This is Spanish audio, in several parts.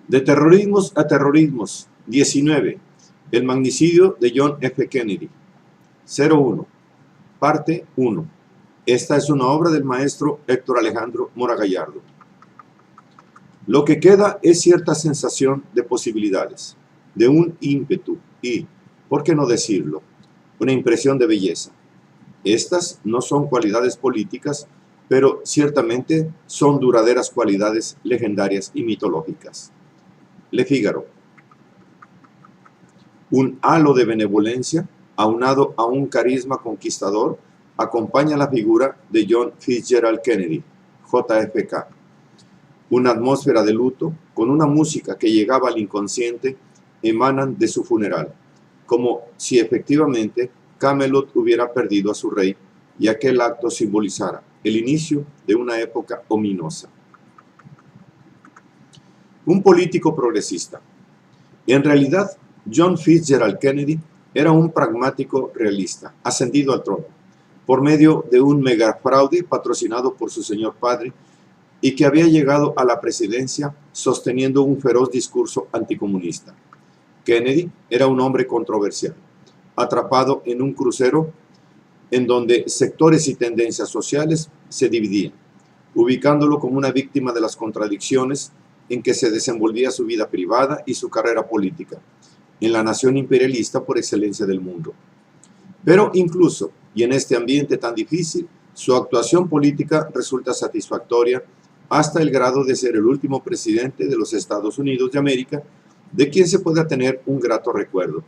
De terrorismos a terrorismos. 19. El magnicidio de John F. Kennedy. 01. Parte 1. Esta es una obra del maestro Héctor Alejandro Mora Gallardo. Lo que queda es cierta sensación de posibilidades, de un ímpetu y, ¿por qué no decirlo?, una impresión de belleza. Estas no son cualidades políticas, pero ciertamente son duraderas cualidades legendarias y mitológicas. Le Figaro. Un halo de benevolencia, aunado a un carisma conquistador, acompaña la figura de John Fitzgerald Kennedy, JFK. Una atmósfera de luto, con una música que llegaba al inconsciente, emanan de su funeral, como si efectivamente Camelot hubiera perdido a su rey y aquel acto simbolizara el inicio de una época ominosa. Un político progresista. En realidad, John Fitzgerald Kennedy era un pragmático realista, ascendido al trono, por medio de un megafraude patrocinado por su señor padre y que había llegado a la presidencia sosteniendo un feroz discurso anticomunista. Kennedy era un hombre controversial, atrapado en un crucero en donde sectores y tendencias sociales se dividían, ubicándolo como una víctima de las contradicciones en que se desenvolvía su vida privada y su carrera política, en la nación imperialista por excelencia del mundo. Pero incluso, y en este ambiente tan difícil, su actuación política resulta satisfactoria hasta el grado de ser el último presidente de los Estados Unidos de América, de quien se pueda tener un grato recuerdo,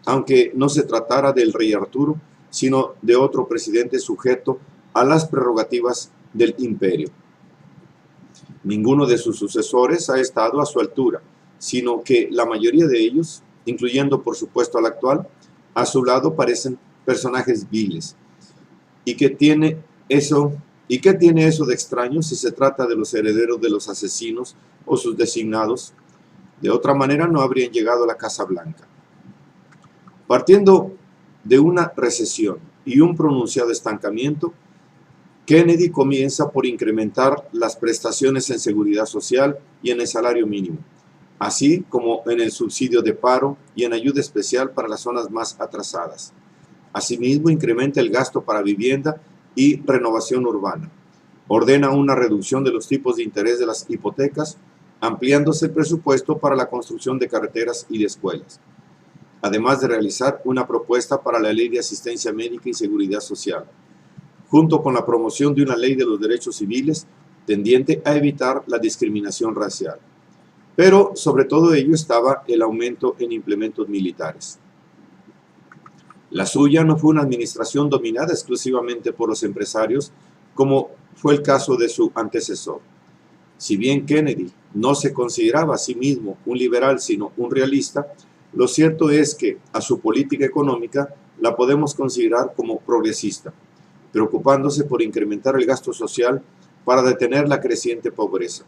aunque no se tratara del rey Arturo, sino de otro presidente sujeto a las prerrogativas del imperio. Ninguno de sus sucesores ha estado a su altura, sino que la mayoría de ellos, incluyendo por supuesto al actual, a su lado parecen personajes viles. ¿Y qué tiene eso de extraño si se trata de los herederos de los asesinos o sus designados? De otra manera no habrían llegado a la Casa Blanca. Partiendo de una recesión y un pronunciado estancamiento, Kennedy comienza por incrementar las prestaciones en seguridad social y en el salario mínimo, así como en el subsidio de paro y en ayuda especial para las zonas más atrasadas. Asimismo, incrementa el gasto para vivienda y renovación urbana. Ordena una reducción de los tipos de interés de las hipotecas, ampliándose el presupuesto para la construcción de carreteras y de escuelas, además de realizar una propuesta para la Ley de Asistencia Médica y Seguridad Social, junto con la promoción de una ley de los derechos civiles tendiente a evitar la discriminación racial. Pero sobre todo ello estaba el aumento en implementos militares. La suya no fue una administración dominada exclusivamente por los empresarios, como fue el caso de su antecesor. Si bien Kennedy no se consideraba a sí mismo un liberal, sino un realista, lo cierto es que a su política económica la podemos considerar como progresista, preocupándose por incrementar el gasto social para detener la creciente pobreza.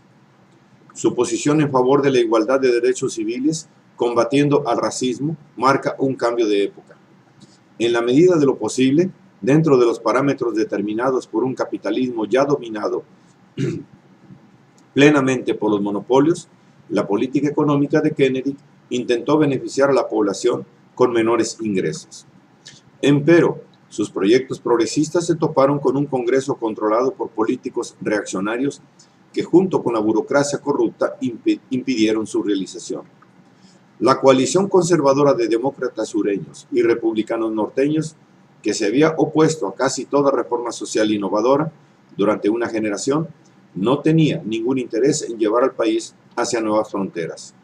Su posición en favor de la igualdad de derechos civiles, combatiendo al racismo, marca un cambio de época. En la medida de lo posible, dentro de los parámetros determinados por un capitalismo ya dominado plenamente por los monopolios, la política económica de Kennedy intentó beneficiar a la población con menores ingresos. Empero, sus proyectos progresistas se toparon con un Congreso controlado por políticos reaccionarios que junto con la burocracia corrupta impidieron su realización. La coalición conservadora de demócratas sureños y republicanos norteños, que se había opuesto a casi toda reforma social innovadora durante una generación, no tenía ningún interés en llevar al país hacia nuevas fronteras.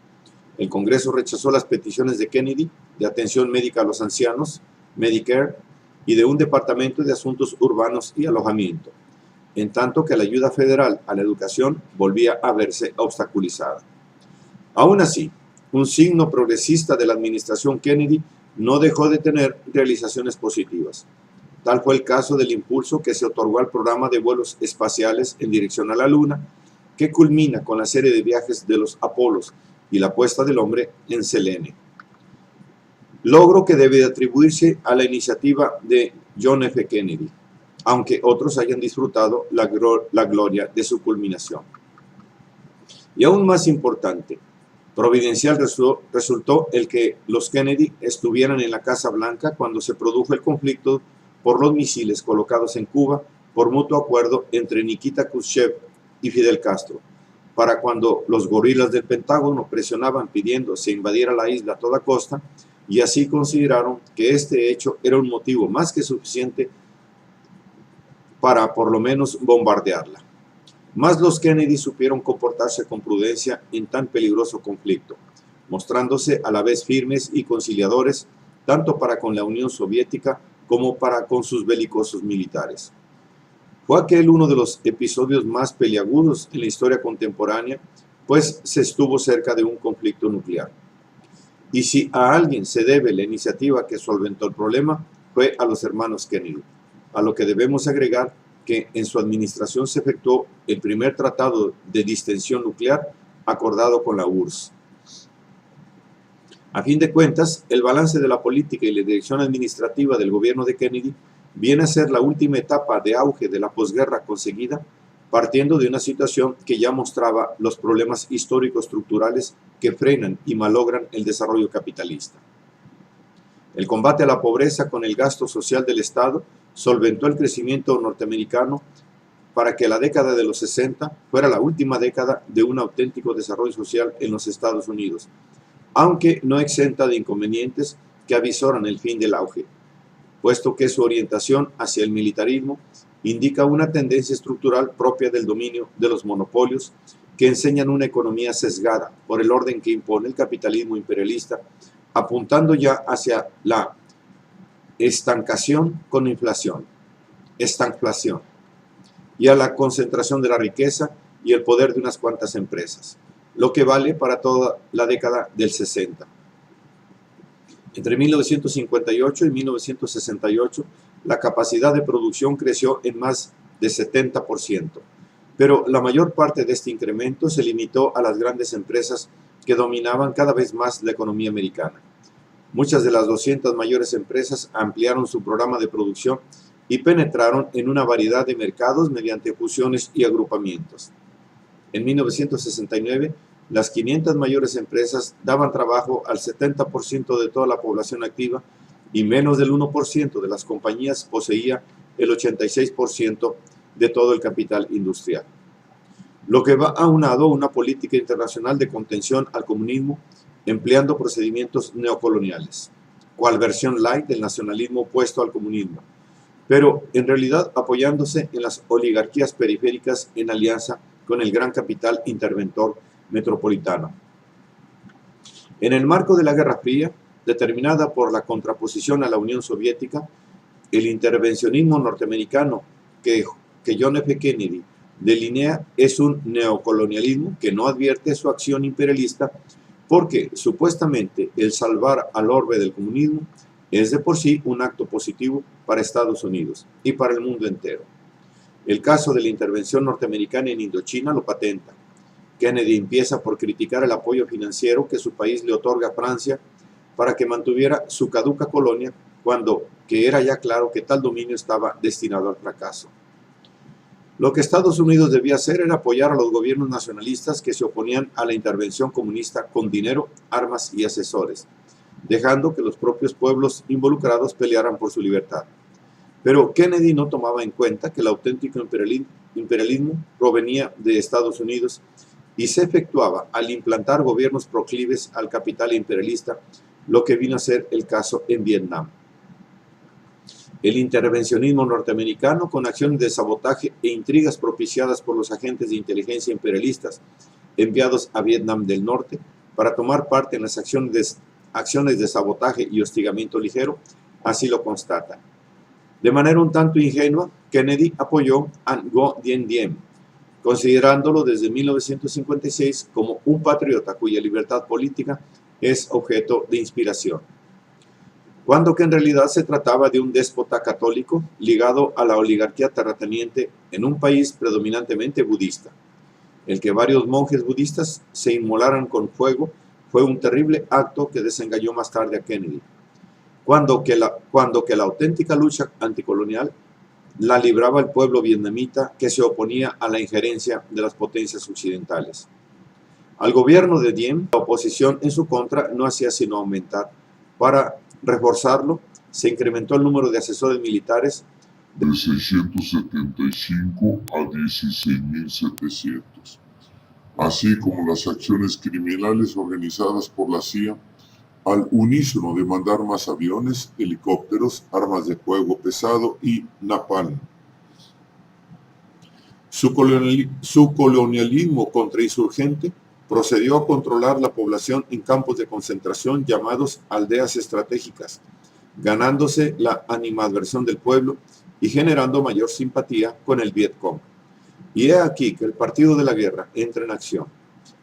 El Congreso rechazó las peticiones de Kennedy de atención médica a los ancianos, Medicare, y de un departamento de asuntos urbanos y alojamiento, en tanto que la ayuda federal a la educación volvía a verse obstaculizada. Aún así, un signo progresista de la administración Kennedy no dejó de tener realizaciones positivas. Tal fue el caso del impulso que se otorgó al programa de vuelos espaciales en dirección a la Luna, que culmina con la serie de viajes de los Apolos y la puesta del hombre en Selene. Logro que debe atribuirse a la iniciativa de John F. Kennedy, aunque otros hayan disfrutado la gloria de su culminación. Y aún más importante, Providencial resultó el que los Kennedy estuvieran en la Casa Blanca cuando se produjo el conflicto por los misiles colocados en Cuba por mutuo acuerdo entre Nikita Khrushchev y Fidel Castro, para cuando los gorilas del Pentágono presionaban pidiendo se invadiera la isla a toda costa, y así consideraron que este hecho era un motivo más que suficiente para por lo menos bombardearla. Mas los Kennedy supieron comportarse con prudencia en tan peligroso conflicto, mostrándose a la vez firmes y conciliadores tanto para con la Unión Soviética como para con sus belicosos militares. Fue aquel uno de los episodios más peliagudos en la historia contemporánea, pues se estuvo cerca de un conflicto nuclear. Y si a alguien se debe la iniciativa que solventó el problema, fue a los hermanos Kennedy, a lo que debemos agregar que en su administración se efectuó el primer tratado de distensión nuclear acordado con la URSS. A fin de cuentas, el balance de la política y la dirección administrativa del gobierno de Kennedy viene a ser la última etapa de auge de la posguerra conseguida, partiendo de una situación que ya mostraba los problemas histórico-estructurales que frenan y malogran el desarrollo capitalista. El combate a la pobreza con el gasto social del Estado solventó el crecimiento norteamericano para que la década de los 60 fuera la última década de un auténtico desarrollo social en los Estados Unidos, aunque no exenta de inconvenientes que avisoran el fin del auge, puesto que su orientación hacia el militarismo indica una tendencia estructural propia del dominio de los monopolios que enseñan una economía sesgada por el orden que impone el capitalismo imperialista, apuntando ya hacia la estancación con inflación, estanflación, y a la concentración de la riqueza y el poder de unas cuantas empresas, lo que vale para toda la década del 60. Entre 1958 y 1968, la capacidad de producción creció en más de 70%, pero la mayor parte de este incremento se limitó a las grandes empresas que dominaban cada vez más la economía americana. Muchas de las 200 mayores empresas ampliaron su programa de producción y penetraron en una variedad de mercados mediante fusiones y agrupamientos. En 1969, las 500 mayores empresas daban trabajo al 70% de toda la población activa y menos del 1% de las compañías poseía el 86% de todo el capital industrial. Lo que va aunado a una política internacional de contención al comunismo empleando procedimientos neocoloniales, cual versión light del nacionalismo opuesto al comunismo, pero en realidad apoyándose en las oligarquías periféricas en alianza con el gran capital interventor metropolitano. En el marco de la Guerra Fría, determinada por la contraposición a la Unión Soviética, el intervencionismo norteamericano que John F. Kennedy delinea es un neocolonialismo que no advierte su acción imperialista porque supuestamente el salvar al orbe del comunismo es de por sí un acto positivo para Estados Unidos y para el mundo entero. El caso de la intervención norteamericana en Indochina lo patenta. Kennedy empieza por criticar el apoyo financiero que su país le otorga a Francia para que mantuviera su caduca colonia cuando que era ya claro que tal dominio estaba destinado al fracaso. Lo que Estados Unidos debía hacer era apoyar a los gobiernos nacionalistas que se oponían a la intervención comunista con dinero, armas y asesores, dejando que los propios pueblos involucrados pelearan por su libertad. Pero Kennedy no tomaba en cuenta que el auténtico imperialismo provenía de Estados Unidos y se efectuaba al implantar gobiernos proclives al capital imperialista, lo que vino a ser el caso en Vietnam. El intervencionismo norteamericano, con acciones de sabotaje e intrigas propiciadas por los agentes de inteligencia imperialistas enviados a Vietnam del Norte para tomar parte en las acciones de sabotaje y hostigamiento ligero, así lo constata. De manera un tanto ingenua, Kennedy apoyó a Ngo Dien Diem, considerándolo desde 1956 como un patriota cuya libertad política es objeto de inspiración, cuando que en realidad se trataba de un déspota católico ligado a la oligarquía terrateniente en un país predominantemente budista. El que varios monjes budistas se inmolaran con fuego fue un terrible acto que desengañó más tarde a Kennedy, cuando que la auténtica lucha anticolonial la libraba el pueblo vietnamita que se oponía a la injerencia de las potencias occidentales. Al gobierno de Diem, la oposición en su contra no hacía sino aumentar. Para reforzarlo, se incrementó el número de asesores militares de 675 a 16.700, así como las acciones criminales organizadas por la CIA al unísono de mandar más aviones, helicópteros, armas de fuego pesado y napalm. Su colonialismo contrainsurgente procedió a controlar la población en campos de concentración llamados aldeas estratégicas, ganándose la animadversión del pueblo y generando mayor simpatía con el Vietcong. Y he aquí que el Partido de la Guerra entra en acción.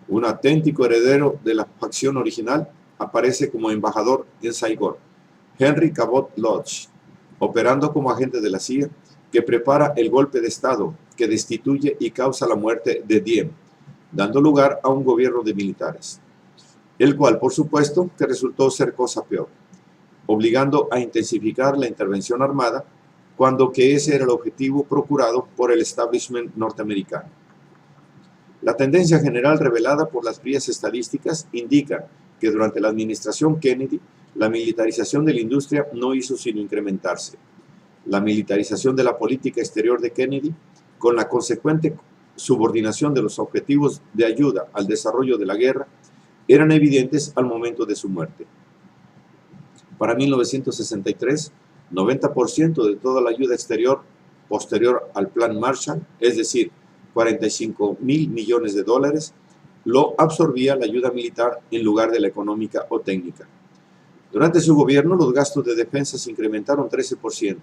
Un auténtico heredero de la facción original aparece como embajador en Saigón, Henry Cabot Lodge, operando como agente de la CIA, que prepara el golpe de Estado que destituye y causa la muerte de Diem, dando lugar a un gobierno de militares, el cual, por supuesto, que resultó ser cosa peor, obligando a intensificar la intervención armada, cuando que ese era el objetivo procurado por el establishment norteamericano. La tendencia general revelada por las frías estadísticas indica que durante la administración Kennedy, la militarización de la industria no hizo sino incrementarse. La militarización de la política exterior de Kennedy, con la consecuente subordinación de los objetivos de ayuda al desarrollo de la guerra, eran evidentes al momento de su muerte. Para 1963, 90% de toda la ayuda exterior posterior al Plan Marshall, es decir, 45.000 millones de dólares, lo absorbía la ayuda militar en lugar de la económica o técnica. Durante su gobierno, los gastos de defensa se incrementaron 13%.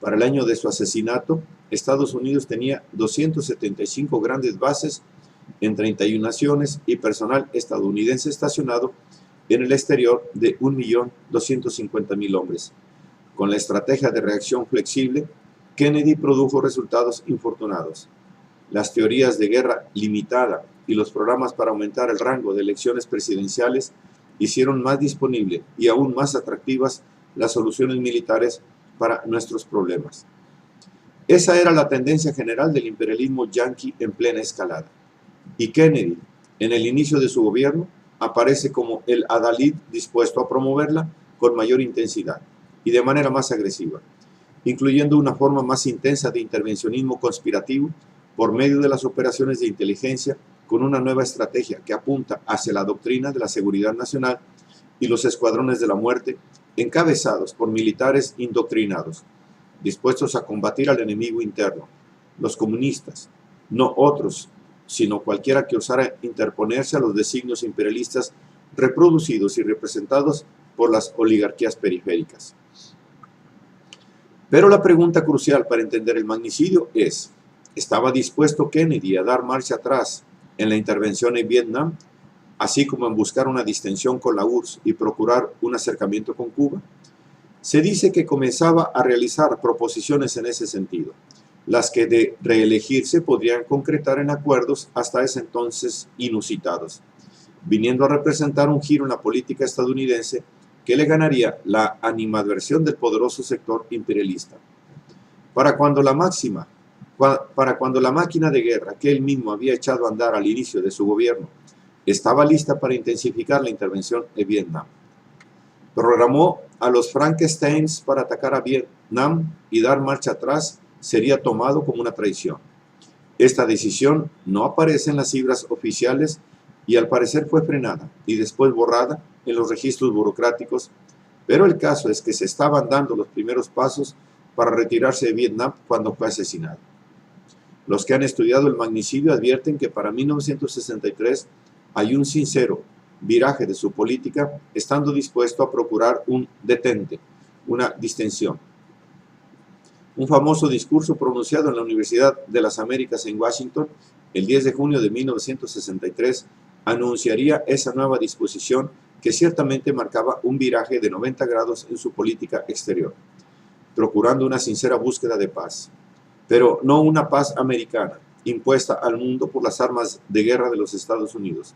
Para el año de su asesinato, Estados Unidos tenía 275 grandes bases en 31 naciones y personal estadounidense estacionado en el exterior de 1.250.000 hombres. Con la estrategia de reacción flexible, Kennedy produjo resultados infortunados. Las teorías de guerra limitada y los programas para aumentar el rango de elecciones presidenciales hicieron más disponible y aún más atractivas las soluciones militares para nuestros problemas. Esa era la tendencia general del imperialismo yanqui en plena escalada. Y Kennedy, en el inicio de su gobierno, aparece como el adalid dispuesto a promoverla con mayor intensidad y de manera más agresiva, incluyendo una forma más intensa de intervencionismo conspirativo por medio de las operaciones de inteligencia, con una nueva estrategia que apunta hacia la doctrina de la seguridad nacional y los escuadrones de la muerte, encabezados por militares indoctrinados, dispuestos a combatir al enemigo interno, los comunistas, no otros, sino cualquiera que osara interponerse a los designios imperialistas reproducidos y representados por las oligarquías periféricas. Pero la pregunta crucial para entender el magnicidio es: ¿estaba dispuesto Kennedy a dar marcha atrás en la intervención en Vietnam, así como en buscar una distensión con la URSS y procurar un acercamiento con Cuba? Se dice que comenzaba a realizar proposiciones en ese sentido, las que de reelegirse podrían concretar en acuerdos hasta ese entonces inusitados, viniendo a representar un giro en la política estadounidense que le ganaría la animadversión del poderoso sector imperialista. Para cuando la máquina de guerra que él mismo había echado a andar al inicio de su gobierno estaba lista para intensificar la intervención en Vietnam, programó a los Frankensteins para atacar a Vietnam y dar marcha atrás sería tomado como una traición. Esta decisión no aparece en las cifras oficiales y al parecer fue frenada y después borrada en los registros burocráticos, pero el caso es que se estaban dando los primeros pasos para retirarse de Vietnam cuando fue asesinado. Los que han estudiado el magnicidio advierten que para 1963 hay un sincero viraje de su política, estando dispuesto a procurar un detente, una distensión. Un famoso discurso pronunciado en la Universidad de las Américas en Washington el 10 de junio de 1963 anunciaría esa nueva disposición que ciertamente marcaba un viraje de 90 grados en su política exterior, procurando una sincera búsqueda de paz, pero no una paz americana, impuesta al mundo por las armas de guerra de los Estados Unidos,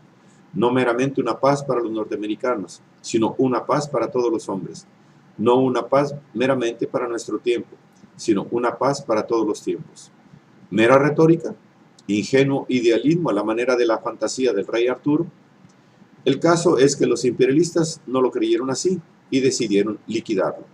no meramente una paz para los norteamericanos, sino una paz para todos los hombres, no una paz meramente para nuestro tiempo, sino una paz para todos los tiempos. ¿Mera retórica? ingenuo idealismo a la manera de la fantasía del rey Arturo? El caso es que los imperialistas no lo creyeron así y decidieron liquidarlo.